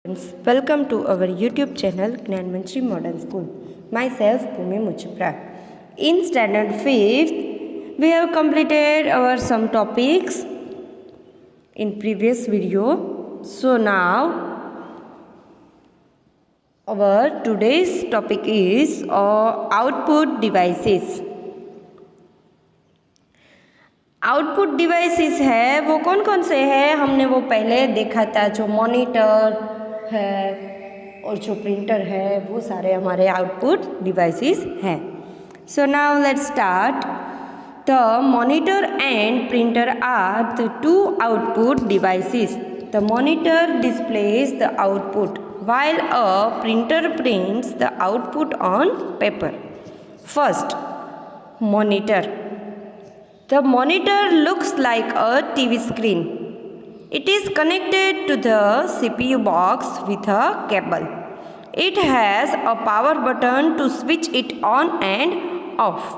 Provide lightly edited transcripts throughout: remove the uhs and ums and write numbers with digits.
Welcome to our YouTube channel Gnan Manchri Modern School. Myself Bhumi Mujibra. In standard 5th, we have completed our some topics in previous video. So now our today's topic is output devices. Output devices है वो कौन कौन से हैं, हमने वो पहले देखा था। जो मॉनिटर है और जो प्रिंटर है वो सारे हमारे आउटपुट डिवाइसेस हैं। So now let's start. The monitor and printer are the two output devices. The monitor displays the output while a printer prints the output on paper. First, monitor. The monitor looks like a TV screen. It is connected to the CPU box with a cable. It has a power button to switch it on and off.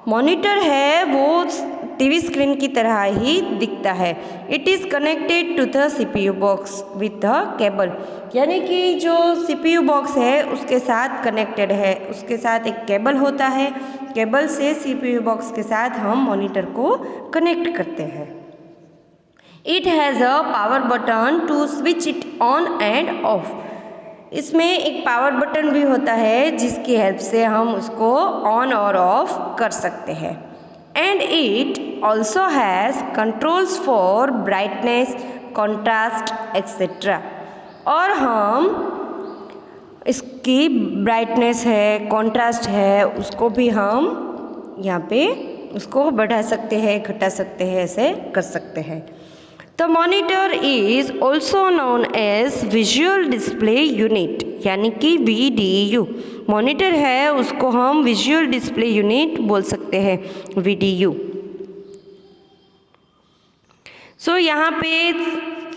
Monitor है वो TV screen की तरह ही दिखता है। It is connected to the CPU box with the cable, यानी कि जो CPU बॉक्स है उसके साथ कनेक्टेड है, उसके साथ एक केबल होता है। केबल से CPU बॉक्स के साथ हम मॉनिटर को कनेक्ट करते हैं। It has a power button to switch it on and off. इसमें एक पावर बटन भी होता है जिसकी हेल्प से हम उसको ऑन और ऑफ कर सकते हैं। And it also has controls for brightness, contrast etcetera. और हम इसकी ब्राइटनेस है, कॉन्ट्रास्ट है, उसको भी हम यहाँ पे उसको बढ़ा सकते हैं, घटा सकते हैं, ऐसे कर सकते हैं। The monitor is also known as Visual Display Unit, यानी कि VDU। मॉनिटर है उसको हम विजुअल डिस्प्ले यूनिट बोल सकते हैं, VDU। सो यहाँ पे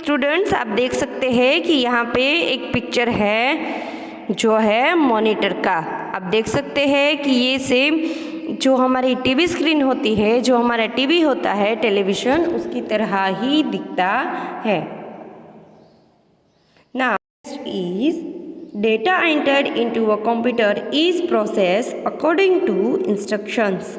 स्टूडेंट्स आप देख सकते हैं कि यहाँ पे एक पिक्चर है जो है मॉनिटर का। आप देख सकते हैं कि ये सेम जो हमारी टीवी स्क्रीन होती है, जो हमारा टीवी होता है, टेलीविज़न, उसकी तरह ही दिखता है। Now is data entered into a computer is processed according to instructions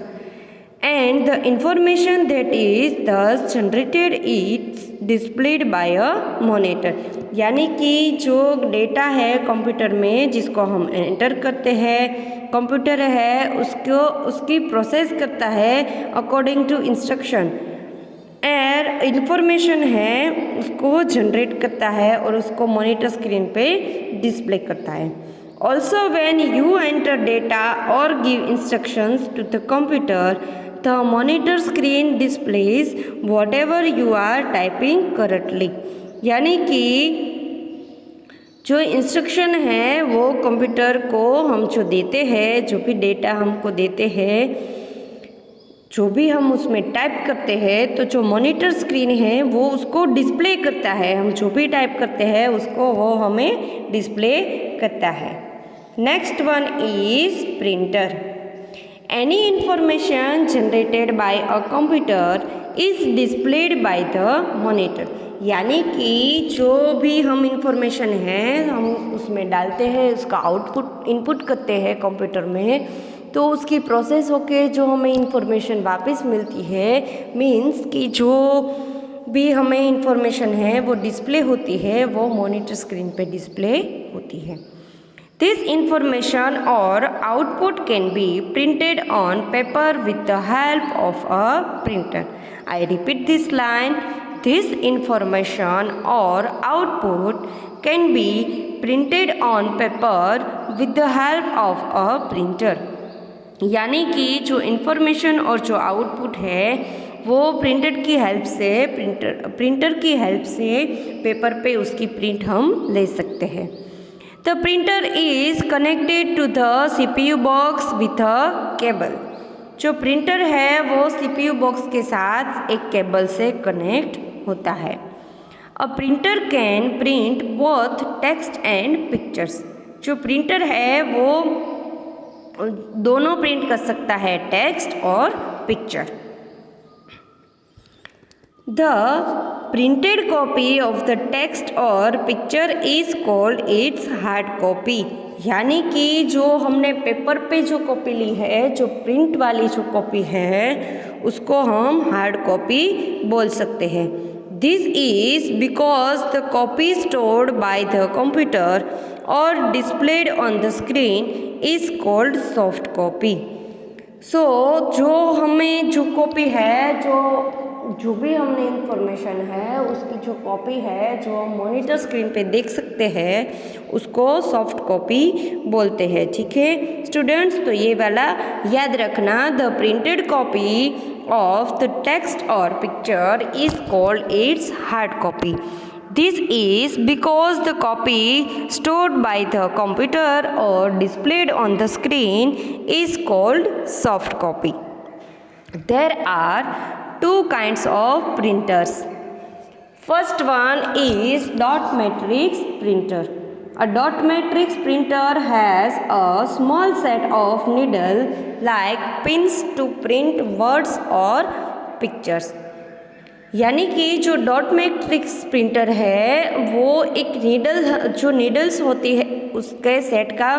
and the information that is thus generated is displayed by a monitor। यानी कि जो डेटा है कंप्यूटर में जिसको हम एंटर करते हैं, कंप्यूटर है उसको उसकी प्रोसेस करता है अकॉर्डिंग टू इंस्ट्रक्शन। और इंफॉर्मेशन है उसको जनरेट करता है और उसको मॉनिटर स्क्रीन पे डिस्प्ले करता है। Also when you enter data और give instructions to the computer, the monitor screen displays what you are typing currently. यानी कि जो इंस्ट्रक्शन है वो कंप्यूटर को हम जो देते हैं, जो भी डेटा हमको देते हैं, जो भी हम उसमें टाइप करते हैं, तो जो मॉनिटर स्क्रीन है वो उसको डिस्प्ले करता है। हम जो भी टाइप करते हैं उसको वो हमें डिस्प्ले करता है। Next one is printer. Any information generated by a computer is displayed by the monitor. यानी कि जो भी हम इंफॉर्मेशन है हम उसमें डालते हैं, उसका आउटपुट इनपुट करते हैं कंप्यूटर में, तो उसकी प्रोसेस होके जो हमें इंफॉर्मेशन वापस मिलती है, मीन्स कि जो भी हमें इंफॉर्मेशन है वो डिस्प्ले होती है, वो मॉनिटर स्क्रीन पे डिस्प्ले होती है। दिस इंफॉर्मेशन और output can be printed on paper with the help of a printer. I repeat this line. This information or output can be printed on paper with the help of a printer। यानी कि जो information और जो output है वो printer की help से printer की हेल्प से पेपर पे उसकी प्रिंट हम ले सकते हैं। The printer is connected to the CPU box with a cable. जो प्रिंटर है वो CPU बॉक्स के साथ एक केबल से कनेक्ट होता है। A printer can print both text and pictures. जो प्रिंटर है वो दोनों प्रिंट कर सकता है, टेक्स्ट और picture. The printed copy of the text or picture is called its hard copy। यानी कि जो हमने पेपर पे जो कॉपी ली है, जो प्रिंट वाली जो कॉपी है, उसको हम हार्ड कॉपी बोल सकते हैं। This is because the copy stored by the computer और displayed on the screen is called soft copy. So जो हमें जो कॉपी है, जो भी हमने इंफॉर्मेशन है उसकी जो कॉपी है, जो मॉनिटर स्क्रीन पे देख सकते हैं, उसको सॉफ्ट कॉपी बोलते हैं। ठीक है स्टूडेंट्स, तो ये वाला याद रखना। The printed copy of the text और picture is called its hard copy. This is because the copy stored by the computer or displayed on the screen is called soft copy. There are two kinds of printers. First one is dot matrix printer. A dot matrix printer has a small set of needle like pins to print words or pictures. यानी कि जो dot matrix printer है वो एक जो needles होती है उसके सेट का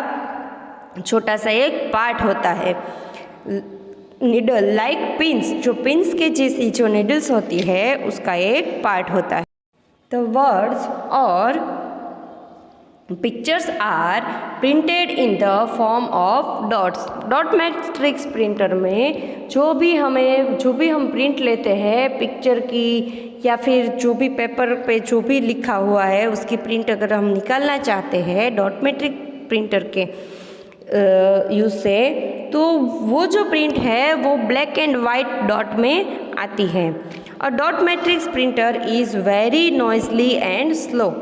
छोटा सा एक पार्ट होता है। नीडल लाइक पिंस, जो पिंस के जैसी जो नीडल्स होती है उसका एक पार्ट होता है। द वर्ड्स और pictures are printed in the form of dots. Dot matrix printer में जो भी हम प्रिंट लेते हैं पिक्चर की या फिर जो भी पेपर पे जो भी लिखा हुआ है उसकी प्रिंट अगर हम निकालना चाहते हैं डॉट मैट्रिक प्रिंटर के यूज़ से, तो वो जो प्रिंट है वो ब्लैक एंड वाइट डॉट में आती है। A dot matrix printer is very Noisli and slow.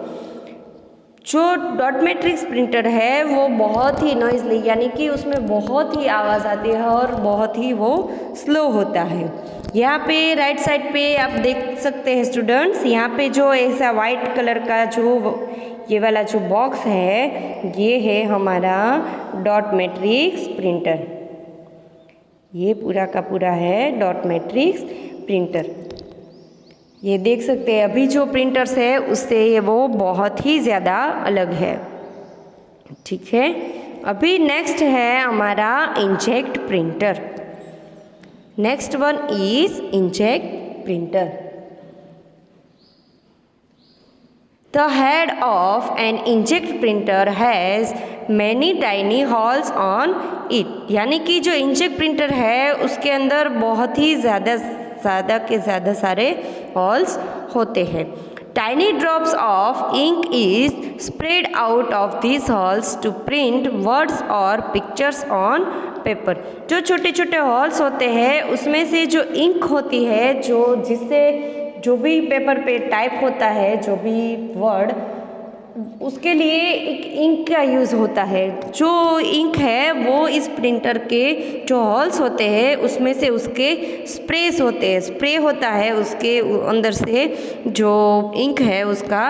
जो डॉट मैट्रिक्स प्रिंटर है वो बहुत ही नॉइजली यानी कि उसमें बहुत ही आवाज़ आती है और बहुत ही वो स्लो होता है। यहाँ पे राइट साइड पे आप देख सकते हैं स्टूडेंट्स, यहाँ पे जो ऐसा वाइट कलर का जो ये वाला जो बॉक्स है ये है हमारा डॉट मैट्रिक्स प्रिंटर। ये पूरा का पूरा है डॉट मैट्रिक्स प्रिंटर। ये देख सकते हैं अभी जो प्रिंटर्स है उससे वो बहुत ही ज़्यादा अलग है। ठीक है, अभी नेक्स्ट है हमारा inkjet printer. Next one is inkjet printer. The head of an inkjet printer has many tiny holes on it. यानी कि जो इंकजेट प्रिंटर है उसके अंदर बहुत ही ज़्यादा सारे हॉल्स होते हैं। Tiny drops of ink is spread out of this holes to print words और पिक्चर्स ऑन पेपर। जो छोटे छोटे हॉल्स होते हैं उसमें से जो इंक होती है जिससे जो भी पेपर पे टाइप होता है जो भी वर्ड, उसके लिए एक इंक का यूज़ होता है। जो इंक है वो इस प्रिंटर के जो हॉल्स होते हैं उसमें से उसके स्प्रे होता है उसके अंदर से जो इंक है उसका,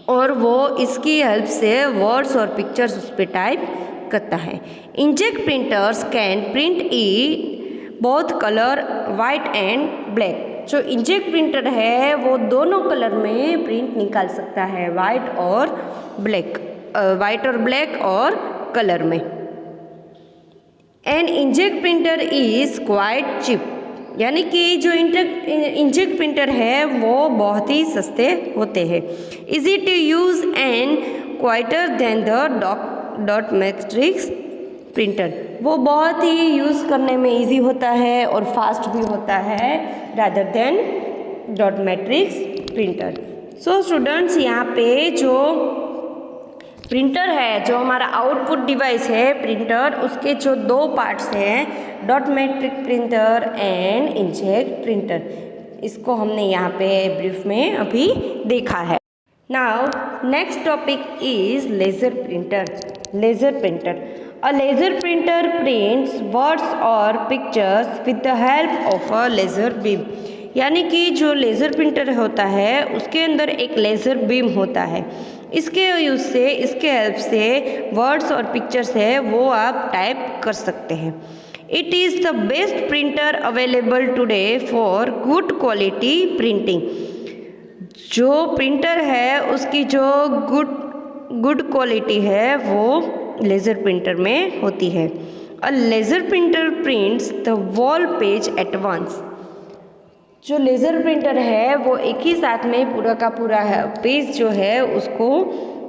और वो इसकी हेल्प से वर्ड्स और पिक्चर्स उस पर टाइप करता है। Inkjet printers can print E both colour white and black. जो इंकजेट प्रिंटर है वो दोनों कलर में प्रिंट निकाल सकता है, वाइट और ब्लैक और कलर में। An inkjet printer is quite cheap. यानी कि जो इंकजेट प्रिंटर है वो बहुत ही सस्ते होते हैं। Easy to use and quieter than the dot matrix printer. वो बहुत ही यूज़ करने में इजी होता है और फास्ट भी होता है rather than dot matrix printer. So students, यहाँ पे जो प्रिंटर है, जो हमारा आउटपुट डिवाइस है प्रिंटर, उसके जो दो पार्ट्स हैं dot matric printer and inkjet printer, इसको हमने यहाँ पे ब्रीफ में अभी देखा है। Now next topic is laser printer. Laser printer. A laser printer prints words or pictures with the help of a laser beam। यानी कि जो लेज़र प्रिंटर होता है उसके अंदर एक लेज़र बीम होता है। इसके हेल्प से वर्ड्स और पिक्चर्स है वो आप टाइप कर सकते हैं। It is the best printer available today for good quality printing. जो प्रिंटर है उसकी जो गुड क्वालिटी है वो लेज़र प्रिंटर में होती है। A laser printer prints the whole page at once. जो लेज़र प्रिंटर है वो एक ही साथ में पूरा का पूरा पेज जो है उसको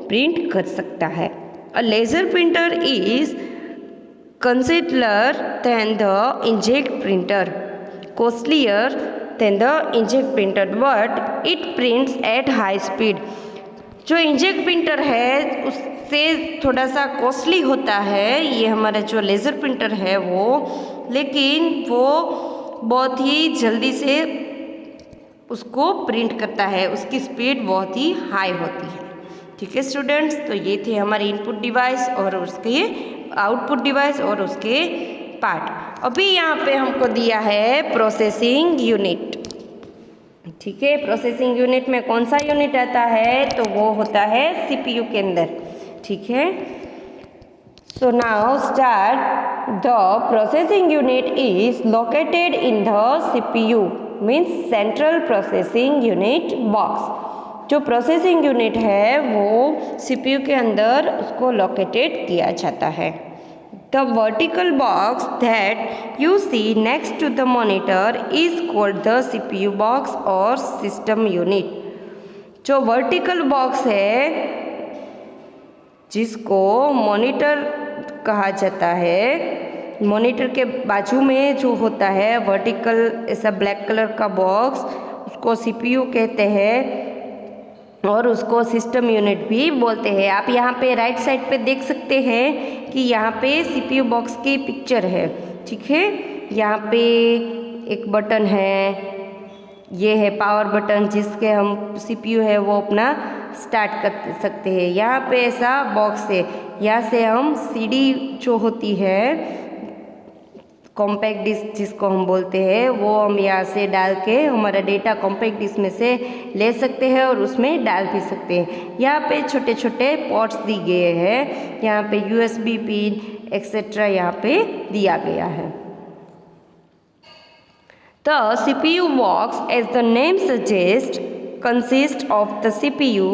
प्रिंट कर सकता है। A laser printer is consider than the inkjet printer, costlier than the inkjet printer, but it prints at high speed. जो इंकजेट प्रिंटर है उससे थोड़ा सा कॉस्टली होता है ये हमारा जो लेज़र प्रिंटर है वो, लेकिन वो बहुत ही जल्दी से उसको प्रिंट करता है, उसकी स्पीड बहुत ही हाई होती है। ठीक है स्टूडेंट्स, तो ये थे हमारे इनपुट डिवाइस और उसके आउटपुट डिवाइस और उसके पार्ट। अभी यहाँ पे हमको दिया है प्रोसेसिंग यूनिट। ठीक है, प्रोसेसिंग यूनिट में कौन सा यूनिट आता है तो वो होता है सीपीयू के अंदर। ठीक है, so now start. The processing unit is located in the CPU, means central processing unit box. जो प्रोसेसिंग यूनिट है वो सीपीयू के अंदर उसको लोकेटेड किया जाता है। The vertical box that you see next to the monitor is called the CPU box or system unit। जो वर्टिकल बॉक्स है जिसको मॉनिटर कहा जाता है, मॉनिटर के बाजू में जो होता है वर्टिकल ऐसा ब्लैक कलर का बॉक्स उसको सीपीयू कहते हैं और उसको सिस्टम यूनिट भी बोलते हैं। आप यहाँ पे राइट साइड पे देख सकते हैं कि यहाँ पे सीपीयू बॉक्स की पिक्चर है। ठीक है, यहाँ पे एक बटन है, ये है पावर बटन जिसके हम सीपीयू है वो अपना स्टार्ट कर सकते हैं। यहाँ पे ऐसा बॉक्स है, यहाँ से हम सीडी जो होती है कॉम्पैक्ट डिस्क जिसको हम बोलते हैं वो हम यहाँ से डाल के हमारा डेटा कॉम्पैक्ट डिस्क में से ले सकते हैं और उसमें डाल भी सकते हैं। यहाँ पे छोटे छोटे पोर्ट्स दिए गए हैं, यहाँ पे यूएसबी पिन एक्सेट्रा यहाँ पे दिया गया है। The CPU box, as the name suggests, consists of the CPU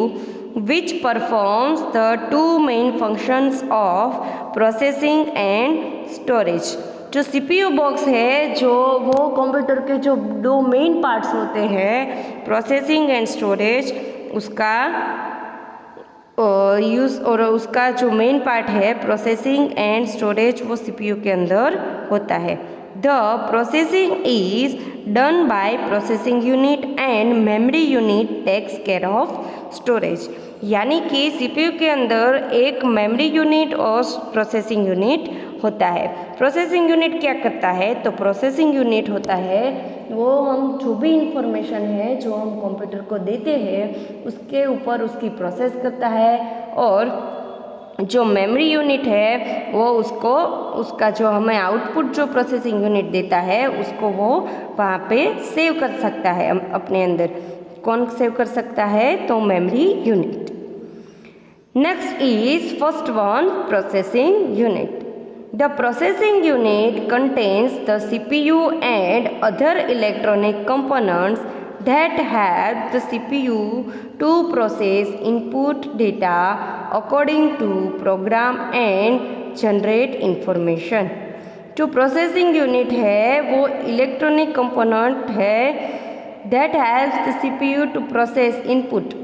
which performs the two main functions of processing and storage। जो CPU बॉक्स है जो वो कंप्यूटर के जो दो मेन पार्ट्स होते हैं प्रोसेसिंग एंड स्टोरेज, उसका यूज़ और उसका जो मेन पार्ट है प्रोसेसिंग एंड स्टोरेज वो CPU के अंदर होता है। The processing is done by processing unit and memory unit takes care of storage. यानी कि सीपीयू के अंदर एक मेमोरी यूनिट और प्रोसेसिंग यूनिट होता है। प्रोसेसिंग यूनिट क्या करता है तो प्रोसेसिंग यूनिट होता है वो हम जो भी इंफॉर्मेशन है जो हम कंप्यूटर को देते हैं उसके ऊपर उसकी प्रोसेस करता है, और जो मेमोरी यूनिट है वो उसको उसका जो हमें आउटपुट जो प्रोसेसिंग यूनिट देता है उसको वो वहाँ पे सेव कर सकता है अपने अंदर। कौन सेव कर सकता है तो memory unit. Next is first one processing unit. The processing unit contains the CPU and other electronic components that help the CPU to process input data according to program and generate information। जो processing unit है वो electronic component है that helps the CPU to process input।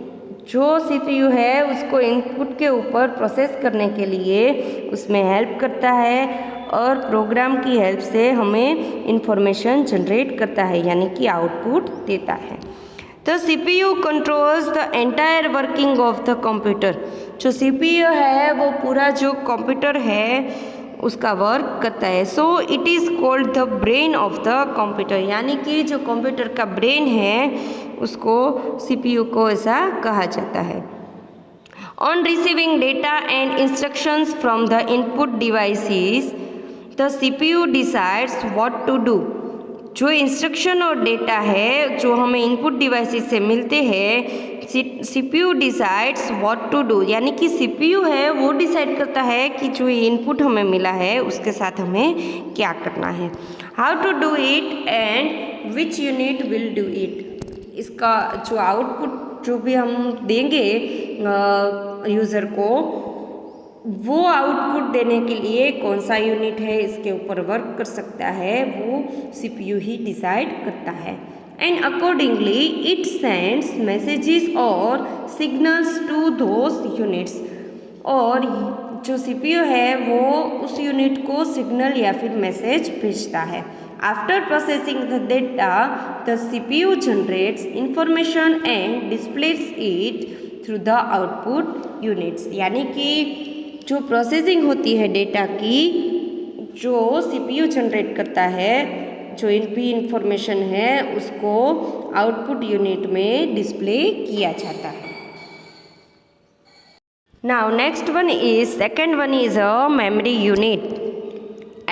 जो CPU है उसको input के ऊपर process करने के लिए उसमें हेल्प करता है और प्रोग्राम की हेल्प से हमें इंफॉर्मेशन जनरेट करता है यानी कि आउटपुट देता है। तो CPU controls the entire working of the computer. जो CPU है वो पूरा जो कंप्यूटर है उसका वर्क करता है। So it is called the brain of the computer, यानी कि जो कंप्यूटर का ब्रेन है उसको CPU को ऐसा कहा जाता है। On receiving data and instructions from the input devices the CPU decides what to do. जो इंस्ट्रक्शन और डेटा है जो हमें इनपुट डिवाइसेस से मिलते हैं, CPU decides what to do, यानी कि सीपीयू है वो डिसाइड करता है कि जो इनपुट हमें मिला है उसके साथ हमें क्या करना है, how to do it and which unit will do it. इसका जो आउटपुट जो भी हम देंगे यूज़र को, वो आउटपुट देने के लिए कौन सा यूनिट है इसके ऊपर वर्क कर सकता है, वो सीपीयू ही डिसाइड करता है। And accordingly it sends messages और सिग्नल्स टू दोज यूनिट्स, और जो सीपीयू है वो उस यूनिट को सिग्नल या फिर मैसेज भेजता है। After processing the data the CPU generates information and displace it through the output units, यानी कि जो प्रोसेसिंग होती है डेटा की, जो सीपीयू जनरेट करता है, जो भी इंफॉर्मेशन है उसको आउटपुट यूनिट में डिस्प्ले किया जाता है। Now next one is second one is a memory unit.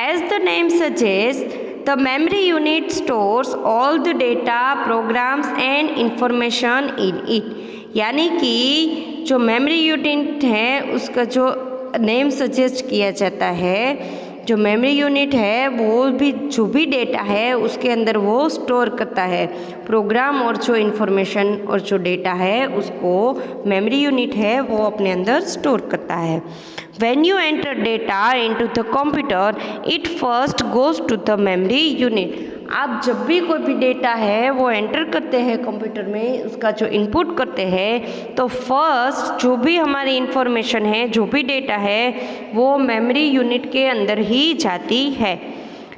As the name suggest the memory unit stores all the data, programs and information in it, यानी कि जो मेमोरी यूनिट है उसका जो नेम सजेस्ट किया जाता है, जो मेमोरी यूनिट है वो भी जो भी डेटा है उसके अंदर वो स्टोर करता है, प्रोग्राम और जो इन्फॉर्मेशन और जो डेटा है उसको मेमोरी यूनिट है वो अपने अंदर स्टोर करता है। When you enter data into the computer, it first goes to the memory unit. आप जब भी कोई भी डेटा है वो एंटर करते हैं कंप्यूटर में, उसका जो इनपुट करते हैं, तो फर्स्ट जो भी हमारी इंफॉर्मेशन है, जो भी डेटा है वो मेमोरी यूनिट के अंदर ही जाती है।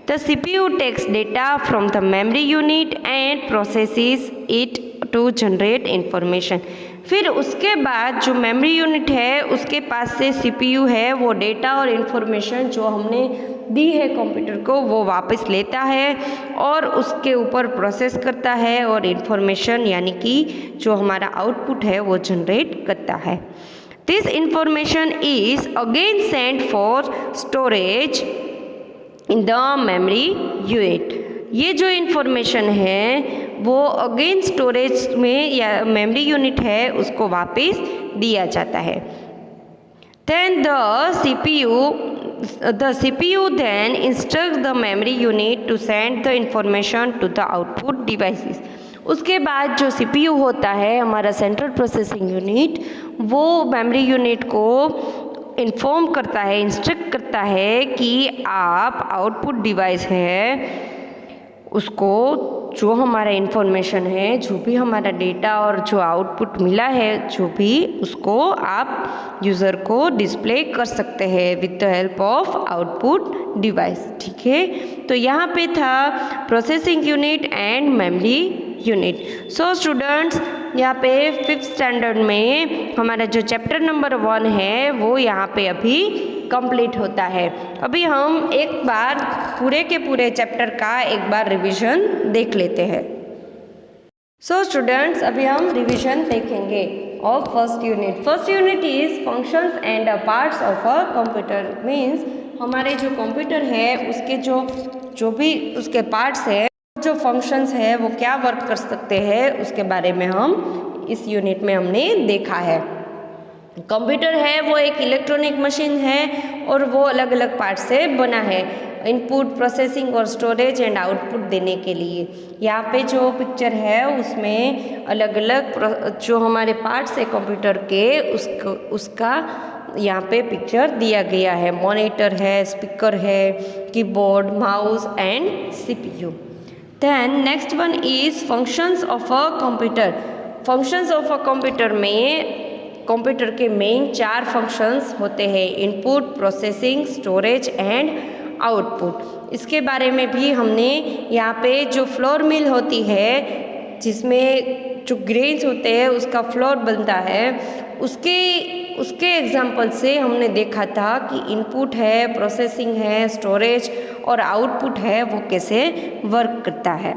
The CPU takes data from the memory unit and processes it to generate information. फिर उसके बाद जो मेमोरी यूनिट है उसके पास से सीपीयू है वो डेटा और इन्फॉर्मेशन जो हमने दी है कंप्यूटर को वो वापस लेता है और उसके ऊपर प्रोसेस करता है और इन्फॉर्मेशन यानी कि जो हमारा आउटपुट है वो जनरेट करता है। This information is again sent for storage in the memory unit. ये जो इन्फॉर्मेशन है वो अगेन स्टोरेज में या मेमोरी यूनिट है उसको वापस दिया जाता है। Then the CPU then instruct the memory unit to send the information to the output devices. उसके बाद जो सीपीयू होता है हमारा सेंट्रल प्रोसेसिंग यूनिट, वो मेमोरी यूनिट को इन्फॉर्म करता है, इंस्ट्रक्ट करता है कि आप आउटपुट डिवाइस है उसको जो हमारा इन्फॉर्मेशन है, जो भी हमारा डेटा और जो आउटपुट मिला है जो भी, उसको आप यूज़र को डिस्प्ले कर सकते हैं with the help of output device. ठीक है, तो यहाँ पे था processing unit and memory unit. So students, यहाँ पे 5th स्टैंडर्ड में हमारा जो चैप्टर नंबर 1 है वो यहाँ पे अभी कंप्लीट होता है। अभी हम एक बार पूरे के पूरे चैप्टर का एक बार रिवीजन देख लेते हैं। सो स्टूडेंट्स, अभी हम रिवीजन देखेंगे of first unit. First unit is functions and parts of a computer. Means हमारे जो कंप्यूटर है उसके जो भी उसके पार्ट्स है, जो फंक्शंस है वो क्या वर्क कर सकते हैं उसके बारे में हम इस यूनिट में हमने देखा है। कंप्यूटर है वो एक इलेक्ट्रॉनिक मशीन है और वो अलग अलग पार्ट से बना है, इनपुट, प्रोसेसिंग और स्टोरेज एंड आउटपुट देने के लिए। यहाँ पे जो पिक्चर है उसमें अलग अलग जो हमारे पार्ट्स है कंप्यूटर के उसका यहाँ पे पिक्चर दिया गया है। मॉनिटर है, स्पीकर है, keyboard, mouse and CPU. Then next one is functions of a computer. Functions of a computer में कंप्यूटर के मेन 4 फंक्शंस होते हैं, input, processing, storage and output. इसके बारे में भी हमने यहाँ पे जो फ्लोर मिल होती है जिसमें जो ग्रेन्स होते हैं उसका फ्लोर बनता है, उसके एग्जाम्पल से हमने देखा था कि इनपुट है, प्रोसेसिंग है, स्टोरेज और आउटपुट है वो कैसे वर्क करता है।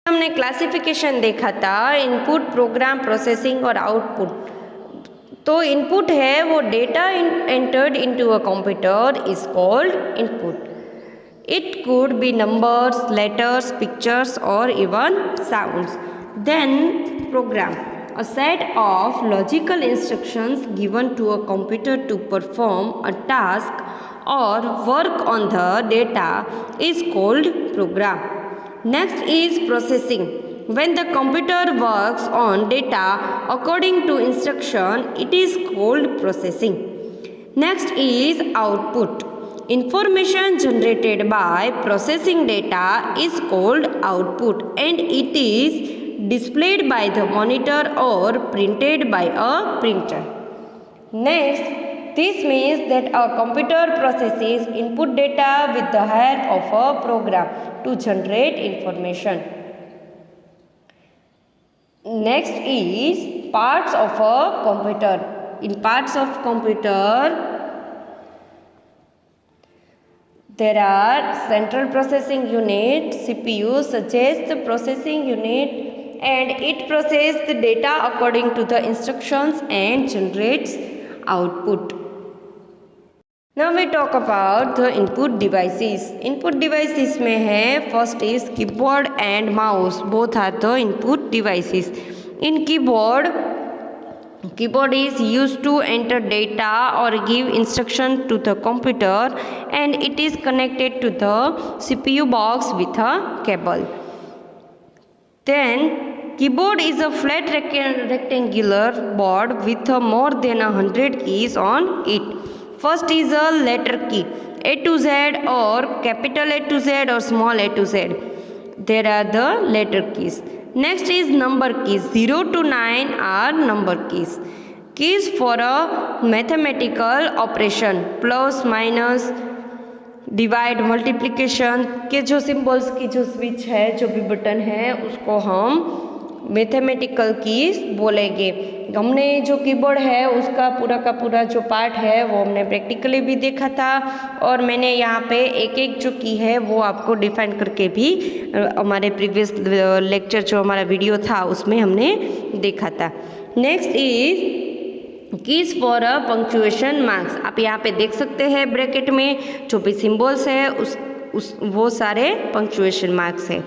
हमने क्लासिफिकेशन देखा था इनपुट, प्रोग्राम, प्रोसेसिंग और आउटपुट। तो इनपुट है वो data entered into a computer is called input. It could be numbers, letters, pictures, or even sounds. Then, program. A set of logical instructions given to a computer to perform a task or work on the data is called program. Next is processing. When the computer works on data according to instruction, it is called processing. Next is output. Information generated by processing data is called output, and it is displayed by the monitor or printed by a printer. Next, this means that a computer processes input data with the help of a program to generate information. Next is parts of a computer. In parts of computer, there are central processing unit, CPU, such as the processing unit, and it processes the data according to the instructions and generates output. Now we talk about the input devices. Input devices में है, first is keyboard and mouse. Both are the input devices. In keyboard is used to enter data or give instruction to the computer, and it is connected to the CPU box with a cable. Then keyboard is a flat rectangular board with more than 100 keys on it. First is a letter key, A to Z, or capital A to Z or small a to Z. There are the letter keys. Next is number keys. 0 to 9 are number keys. Keys for a mathematical operation, plus, minus, divide, multiplication के जो symbols की जो switch है, जो भी button है, उसको हम मैथमेटिकल कीज बोलेंगे। हमने जो कीबोर्ड है उसका पूरा जो पार्ट है वो हमने प्रैक्टिकली भी देखा था, और मैंने यहाँ पे एक एक जो की है वो आपको डिफाइन करके भी हमारे प्रीवियस लेक्चर जो हमारा वीडियो था उसमें हमने देखा था। Next is keys for a punctuation marks. आप यहाँ पे देख सकते हैं ब्रैकेट में जो भी सिंबल्स है वो सारे पंक्चुएशन मार्क्स है।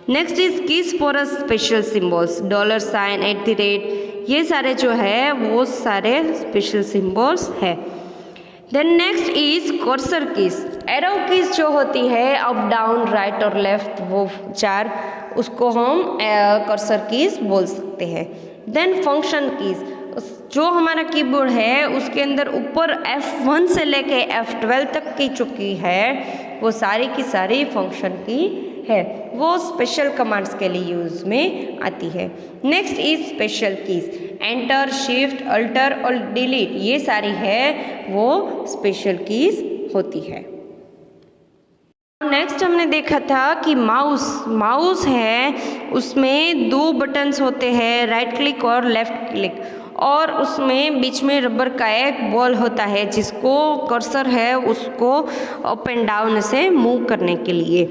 Next is keys for a special symbols, $, ये सारे जो है वो सारे स्पेशल सिंबल्स है। Then next is cursor keys. Arrow keys जो होती है अप, डाउन, राइट और लेफ्ट, वो चार, उसको हम कर्सर कीज बोल सकते हैं। देन फंक्शन कीज, जो हमारा कीबोर्ड है उसके अंदर ऊपर F1 से लेके F12 तक की जो की है वो सारी की सारी फंक्शन की है, वो स्पेशल कमांड्स के लिए यूज में आती है। Next is special keys, enter, shift, alter और डिलीट, ये सारी है वो स्पेशल कीज होती है। नेक्स्ट हमने देखा था कि माउस है, उसमें दो बटन्स होते हैं, राइट क्लिक और लेफ्ट क्लिक, और उसमें बीच में रबर का एक बॉल होता है जिसको कर्सर है उसको अप एंड डाउन से मूव करने के लिए।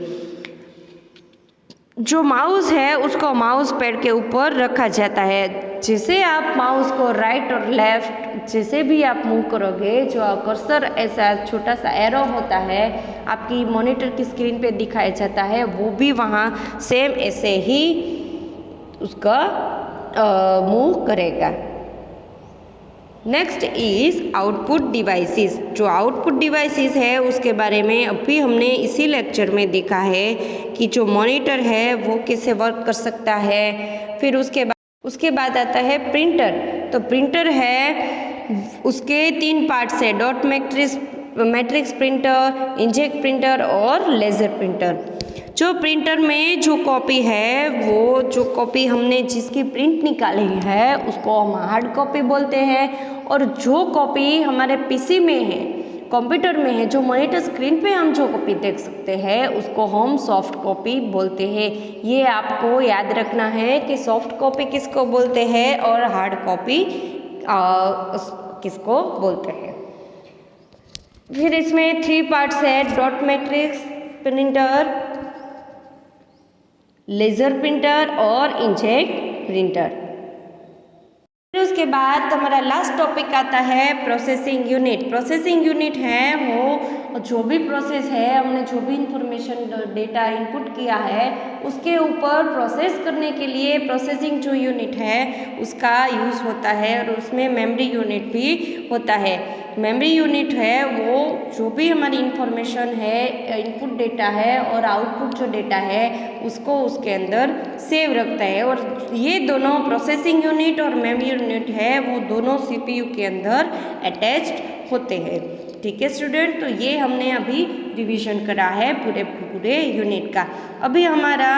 जो माउस है उसको माउस पैड के ऊपर रखा जाता है। जैसे आप माउस को राइट और लेफ्ट जैसे भी आप मूव करोगे, जो कर्सर ऐसा छोटा सा एरो होता है आपकी मॉनिटर की स्क्रीन पे दिखाया जाता है, वो भी वहाँ सेम ऐसे ही उसका मूव करेगा। Next is output devices. जो आउटपुट डिवाइसेस है उसके बारे में अभी हमने इसी लेक्चर में देखा है कि जो मॉनिटर है वो कैसे वर्क कर सकता है। फिर उसके बाद आता है प्रिंटर। तो प्रिंटर है, उसके 3 पार्ट्स है, dot matrix printer, inkjet printer और लेज़र प्रिंटर। जो प्रिंटर में जो कॉपी है, वो जो कॉपी हमने जिसकी प्रिंट निकाली है उसको हम हार्ड कॉपी बोलते हैं, और जो कॉपी हमारे पीसी में है, कंप्यूटर में है, जो मॉनिटर स्क्रीन पे हम जो कॉपी देख सकते हैं उसको हम सॉफ्ट कॉपी बोलते हैं। ये आपको याद रखना है कि सॉफ्ट कॉपी किसको बोलते हैं और हार्ड कॉपी किसको बोलते हैं। फिर इसमें 3 पार्ट्स है, dot matrix printer, laser printer और इंकजेट प्रिंटर। उसके बाद हमारा लास्ट टॉपिक आता है प्रोसेसिंग यूनिट। प्रोसेसिंग यूनिट है वो जो भी प्रोसेस है, हमने जो भी इंफॉर्मेशन डेटा इनपुट किया है उसके ऊपर प्रोसेस करने के लिए प्रोसेसिंग जो यूनिट है उसका यूज़ होता है और उसमें मेमोरी यूनिट भी होता है। मेमोरी यूनिट है वो जो भी हमारी इंफॉर्मेशन है, इनपुट डेटा है और आउटपुट जो डेटा है उसको उसके अंदर सेव रखता है। और ये दोनों प्रोसेसिंग यूनिट और मेमोरी यूनिट है वो दोनों सीपीयू के अंदर अटैच्ड होते हैं। ठीक है स्टूडेंट, तो ये हमने अभी रिवीजन करा है पूरे यूनिट का। अभी हमारा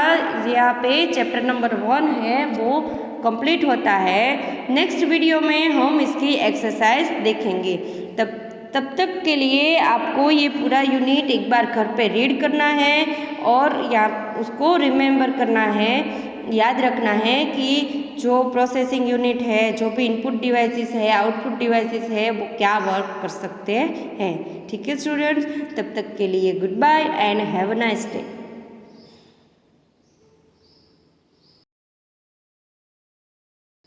यहाँ पे चैप्टर नंबर 1 है वो कंप्लीट होता है। नेक्स्ट वीडियो में हम इसकी एक्सरसाइज देखेंगे। तब तक के लिए आपको ये पूरा यूनिट एक बार घर पे रीड करना है और या उसको रिमेम्बर करना है, याद रखना है कि जो प्रोसेसिंग यूनिट है, जो भी इनपुट डिवाइसेस है, आउटपुट डिवाइसेस है, वो क्या वर्क कर सकते हैं। ठीक है स्टूडेंट्स, तब तक के लिए goodbye and have a nice day.